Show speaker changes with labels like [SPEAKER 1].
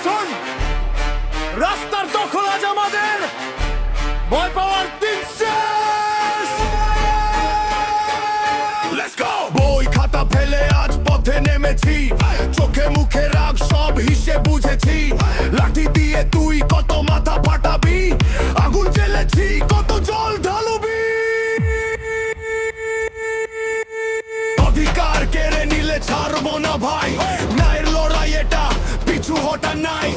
[SPEAKER 1] শোন, রাস্তার দখল আজ আমাদের, ভয় পাওয়ার দিন শেষ। Let's go! বই খাতা ফেলে আজ পথে নেমেছি, চোখে মুখে রাগ সব হিসেব বুঝেছি। লাঠি দিয়ে তুই কত মাথা ফাটাবি, আগুন জ্বেলেছি কত জল ঢালবি। অধিকার কেড়ে নিলে ছাড়বো না ভাই, ন্যায়ের লড়াই এটা, পিছু হটা নাই।